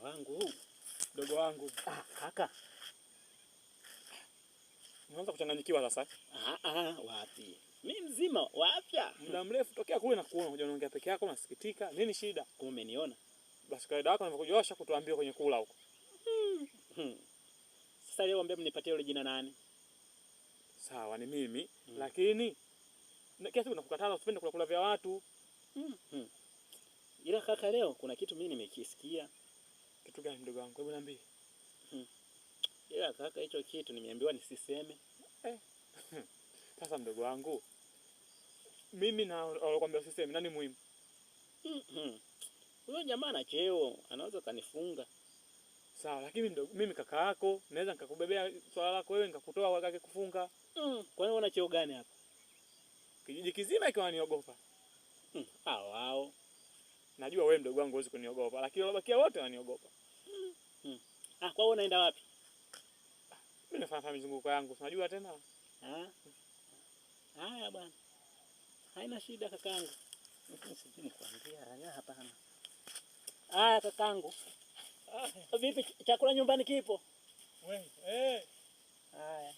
wangu. Mdogo wangu. Kaka. Unaanza kuchanganyikiwa sasa. Wapi? Mimi mzima wa afya. Muda mrefu tokea kule na kuona unajua unaongea peke yako unasikitika. Nini shida? Kama umeniona. Basi kaida yako ninavyokujosha kutuambia kwenye kula huko. Sasa leo ambia mnipatie ile jina nani? Sawa ni mimi, lakini kiasi unakukataza usipende kula vya watu. Ila kaka leo kuna kitu mimi nimekisikia. Kitu gani mdogo wangu? Hebu niambie. Ila kaka hicho kitu nimeambiwa nisiseme. Sasa mdogo wangu, mimi na walokuambia usiseme nani muhimu? Huyo jamaa ana cheo, anaweza kanifunga. Sawa, lakini mimi kaka yako, naweza nikakubebea swala lako wewe nikakutoa wakake kufunga. Kwa nini una cheo gani hapa? Kijiji kizima ikiwa waniogopa. Wao. Najua wewe mdogo wangu huwezi kuniogopa, lakini walobakia wote waniogopa. Kwa hiyo unaenda wapi? Mimi nafanya mizunguko yangu, unajua tena. Haya bwana. Haina shida kakangu. Sijui nikwambia, hapana. Kakangu. Vipi chakula nyumbani kipo? Wewe, Haya.